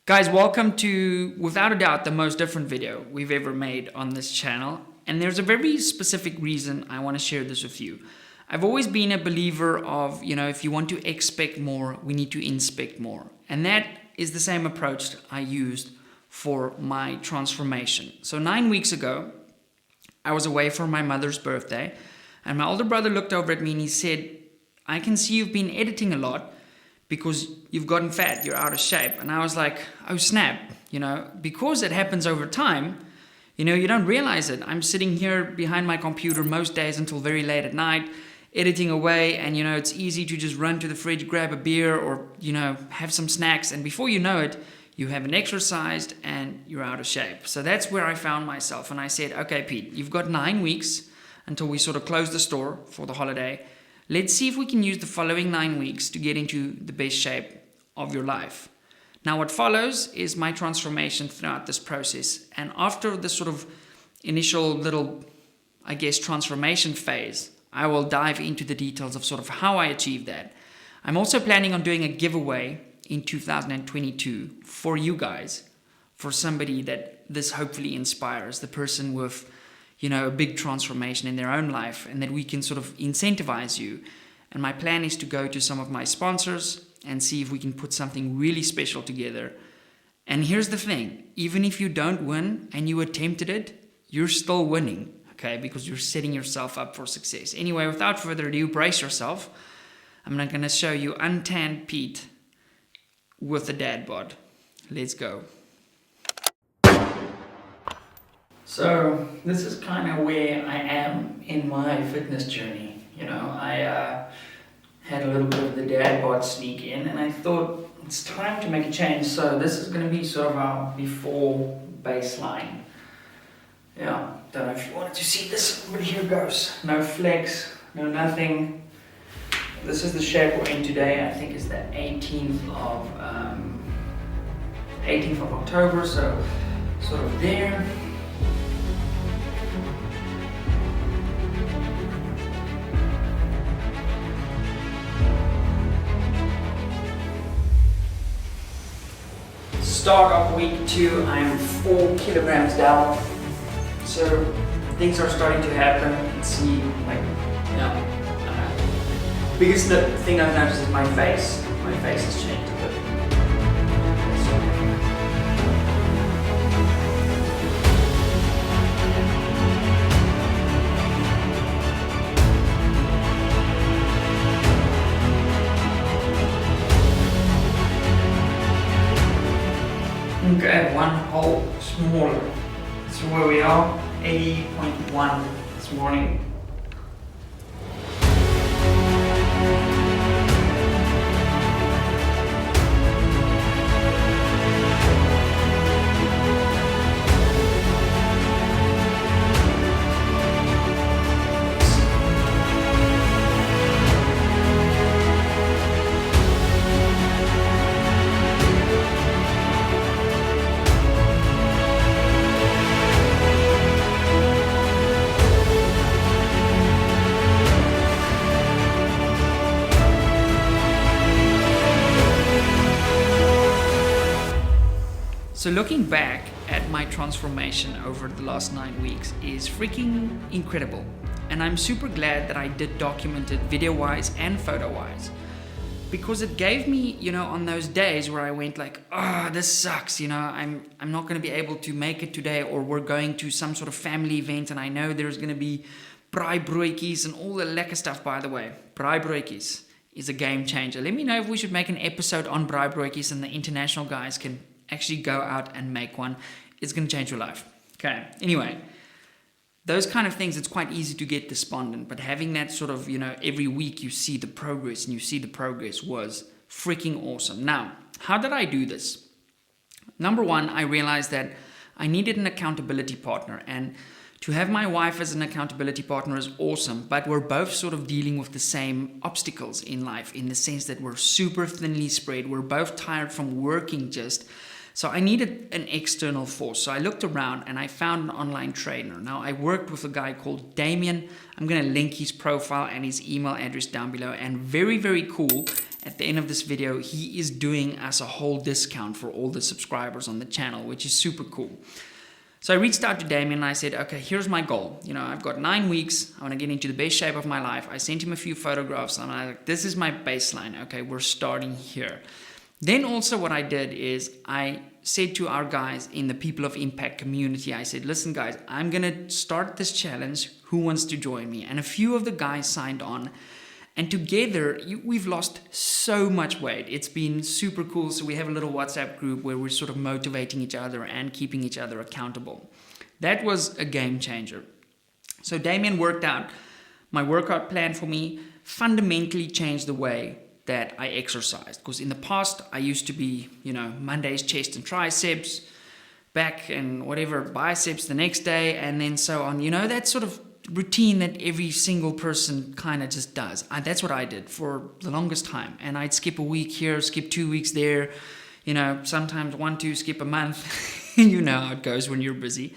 Guys, welcome to, without a doubt, the most different video we've ever made on this channel. And there's a very specific reason I want to share this with you. I've always been a believer of, if you want to expect more, we need to inspect more. And that is the same approach I used for my transformation. So 9 weeks ago, I was away for my mother's birthday. And my older brother looked over at me and he said, I can see you've been editing a lot because you've gotten fat, you're out of shape. And I was like, oh snap, because it happens over time, you don't realize it. I'm sitting here behind my computer most days until very late at night, editing away, and it's easy to just run to the fridge, grab a beer or, have some snacks, and before you know it, you haven't exercised and you're out of shape. So that's where I found myself, and I said, okay, Pete, you've got 9 weeks until we sort of close the store for the holiday. Let's see if we can use the following 9 weeks to get into the best shape of your life. Now, what follows is my transformation throughout this process. And after this sort of initial little, transformation phase, I will dive into the details of sort of how I achieved that. I'm also planning on doing a giveaway in 2022 for you guys, for somebody that this hopefully inspires, the person with a big transformation in their own life, and that we can sort of incentivize you. And my plan is to go to some of my sponsors and see if we can put something really special together. And here's the thing, even if you don't win and you attempted it, you're still winning, okay? Because you're setting yourself up for success. Anyway, without further ado, brace yourself. I'm not gonna show you untanned Pete with a dad bod. Let's go. So this is kind of where I am in my fitness journey. I had a little bit of the dad bod sneak in, and I thought it's time to make a change. So this is going to be sort of our before baseline. Yeah, don't know if you wanted to see this, but here goes. No flex, no nothing. This is the shape we're in today. I think it's the 18th of October, so sort of there. Start of week 2, I'm 4 kilograms down. So things are starting to happen. Let's see, biggest thing I've noticed is my face. My face has changed a bit. Okay, 1 hole smaller. So where we are, 80.1 this morning. So looking back at my transformation over the last 9 weeks is freaking incredible. And I'm super glad that I did document it video-wise and photo-wise. Because it gave me, on those days where I went like, this sucks, I'm not going to be able to make it today, or we're going to some sort of family event and I know there's going to be braaibroodjies and all the lekker stuff. By the way, braaibroodjies is a game changer. Let me know if we should make an episode on braaibroodjies and the international guys can actually go out and make one. It's going to change your life. Okay, anyway, those kind of things, it's quite easy to get despondent, but having that sort of, every week you see the progress, and you see the progress was freaking awesome. Now, how did I do this? Number one, I realized that I needed an accountability partner, and to have my wife as an accountability partner is awesome, but we're both sort of dealing with the same obstacles in life, in the sense that we're super thinly spread. We're both tired from working just. So I needed an external force. So I looked around and I found an online trainer. Now I worked with a guy called Damien. I'm going to link his profile and his email address down below. And very, very cool. at the end of this video, he is doing us a whole discount for all the subscribers on the channel, which is super cool. So I reached out to Damien and I said, okay, here's my goal. I've got 9 weeks. I want to get into the best shape of my life. I sent him a few photographs and I'm like, this is my baseline. Okay, we're starting here. Then also what I did is I said to our guys in the People of Impact community, I said, listen guys, I'm going to start this challenge. Who wants to join me? And a few of the guys signed on. And together, we've lost so much weight. It's been super cool. So we have a little WhatsApp group where we're sort of motivating each other and keeping each other accountable. That was a game changer. So Damien worked out my workout plan for me, fundamentally changed the way that I exercised. Because in the past, I used to be, Mondays chest and triceps, back and whatever, biceps the next day, and then so on. That sort of routine that every single person kind of just does. That's what I did for the longest time. And I'd skip a week here, skip 2 weeks there, sometimes 1, 2, skip a month. You know how it goes when you're busy.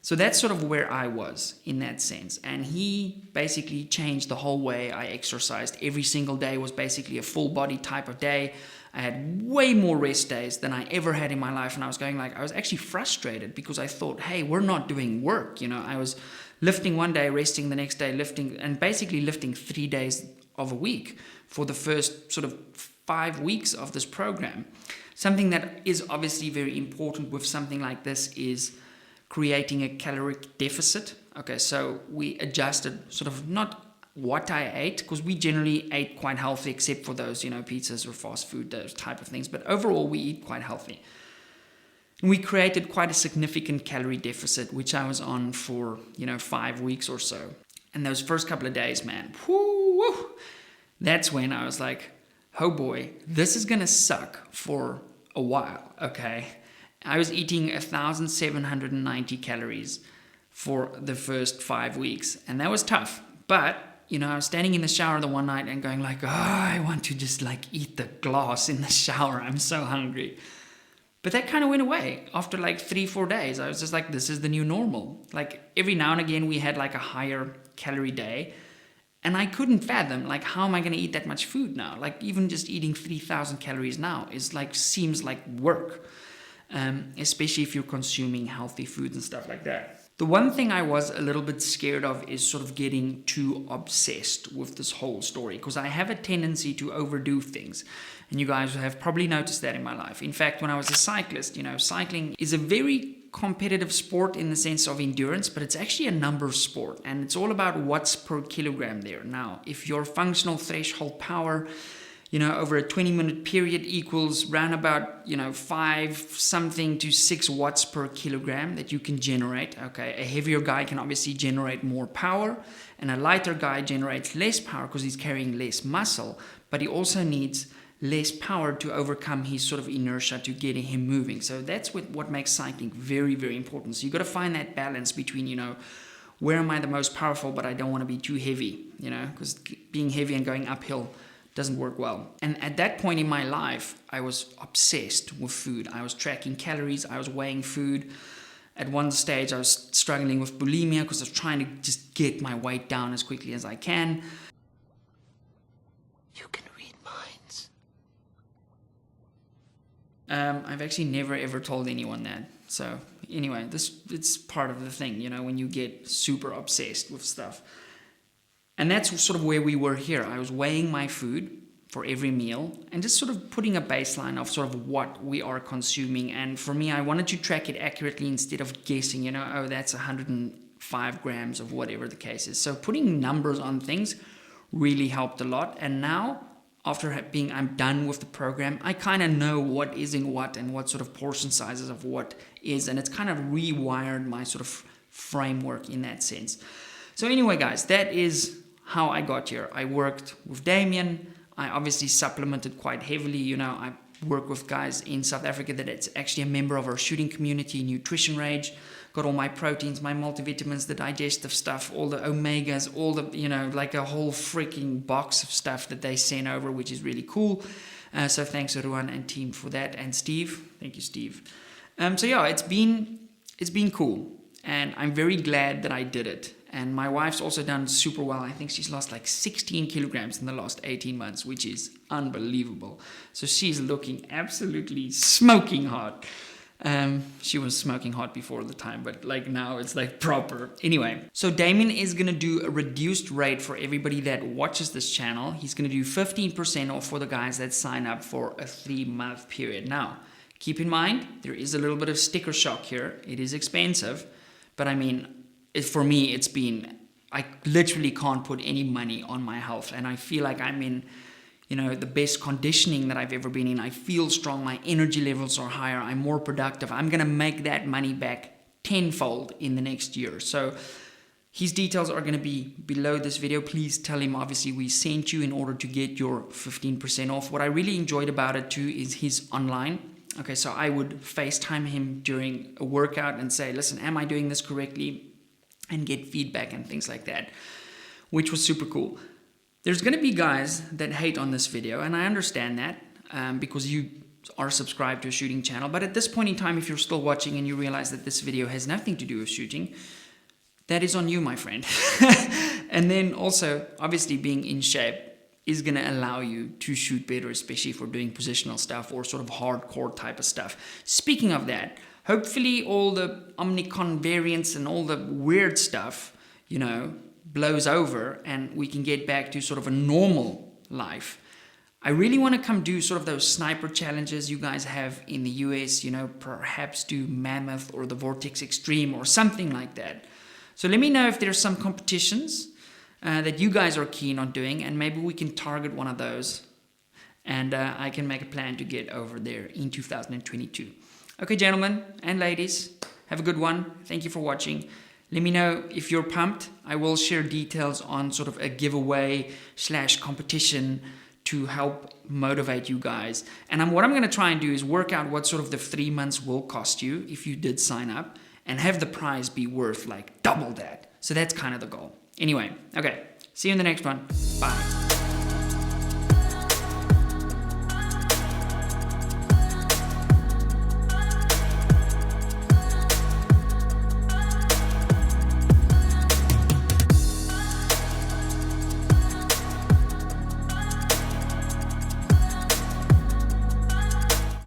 So that's sort of where I was in that sense. And he basically changed the whole way I exercised. Every single day was basically a full body type of day. I had way more rest days than I ever had in my life. And I was actually frustrated because I thought, hey, we're not doing work. I was lifting one day, resting the next day, lifting, and basically lifting 3 days of a week for the first sort of 5 weeks of this program. Something that is obviously very important with something like this is creating a caloric deficit. Okay, so we adjusted sort of not what I ate, because we generally ate quite healthy except for those, pizzas or fast food, those type of things. But overall, we eat quite healthy. We created quite a significant calorie deficit, which I was on for, 5 weeks or so. And those first couple of days, man, whoo, that's when I was like, oh boy, this is going to suck for a while, okay? I was eating 1,790 calories for the first 5 weeks, and that was tough. But, I was standing in the shower the one night and going like, I want to just eat the glass in the shower. I'm so hungry. But that kind of went away after 3-4 days. I was just like, this is the new normal. Every now and again we had a higher calorie day, and I couldn't fathom how am I going to eat that much food now? Even just eating 3,000 calories now is seems like work, especially if you're consuming healthy foods and stuff like that. The one thing I was a little bit scared of is sort of getting too obsessed with this whole story, because I have a tendency to overdo things. And you guys have probably noticed that in my life. In fact, when I was a cyclist, cycling is a very competitive sport in the sense of endurance, but it's actually a numbers sport. And it's all about watts per kilogram there. Now, if your functional threshold power, over a 20-minute period equals round about, 5 something to 6 watts per kilogram that you can generate. Okay, a heavier guy can obviously generate more power, and a lighter guy generates less power because he's carrying less muscle, but he also needs less power to overcome his sort of inertia to getting him moving. So that's what makes cycling very, very important. So you've got to find that balance between, where am I the most powerful, but I don't want to be too heavy, because being heavy and going uphill doesn't work well. And at that point in my life, I was obsessed with food. I was tracking calories. I was weighing food. At one stage, I was struggling with bulimia because I was trying to just get my weight down as quickly as I can. You can read minds. I've actually never ever told anyone that. So anyway, it's part of the thing, when you get super obsessed with stuff. And that's sort of where we were here. I was weighing my food for every meal and just sort of putting a baseline of sort of what we are consuming. And for me, I wanted to track it accurately instead of guessing, that's 105 grams of whatever the case is. So putting numbers on things really helped a lot. And now, after I'm done with the program, I kind of know what is in what and what sort of portion sizes of what is. And it's kind of rewired my sort of framework in that sense. So anyway, guys, that is how I got here. I worked with Damien. I obviously supplemented quite heavily. I work with guys in South Africa that it's actually a member of our shooting community, Nutrition Rage. Got all my proteins, my multivitamins, the digestive stuff, all the omegas, all the, a whole freaking box of stuff that they send over, which is really cool. So thanks Ruan and team for that. And Steve, thank you, Steve. So yeah, it's been cool. And I'm very glad that I did it. And my wife's also done super well. I think she's lost like 16 kilograms in the last 18 months, which is unbelievable. So she's looking absolutely smoking hot. She was smoking hot before the time, but like now it's like proper. Anyway, so Damien is going to do a reduced rate for everybody that watches this channel. He's going to do 15% off for the guys that sign up for a 3-month period. Now, keep in mind, there is a little bit of sticker shock here. It is expensive, but I mean, for me, it's been, I literally can't put any money on my health, and I feel like I'm in, the best conditioning that I've ever been in. I feel strong, my energy levels are higher, I'm more productive. I'm going to make that money back tenfold in the next year. So his details are going to be below this video. Please tell him, obviously, we sent you in order to get your 15% off. What I really enjoyed about it too is his online. Okay, so I would FaceTime him during a workout and say, listen, am I doing this correctly? And get feedback and things like that, which was super cool. There's going to be guys that hate on this video, and I understand that because you are subscribed to a shooting channel. But at this point in time, if you're still watching and you realize that this video has nothing to do with shooting, that is on you, my friend. And then also, obviously, being in shape is going to allow you to shoot better, especially for doing positional stuff or sort of hardcore type of stuff. Speaking of that, hopefully all the Omnicon variants and all the weird stuff, blows over and we can get back to sort of a normal life. I really want to come do sort of those sniper challenges you guys have in the US, perhaps do Mammoth or the Vortex Extreme or something like that. So let me know if there's some competitions that you guys are keen on doing, and maybe we can target one of those, and I can make a plan to get over there in 2022. Okay, gentlemen and ladies, have a good one. Thank you for watching. Let me know if you're pumped. I will share details on sort of a giveaway / competition to help motivate you guys. And what I'm going to try and do is work out what sort of the 3 months will cost you if you did sign up, and have the prize be worth like double that. So that's kind of the goal. Anyway, okay. See you in the next one. Bye.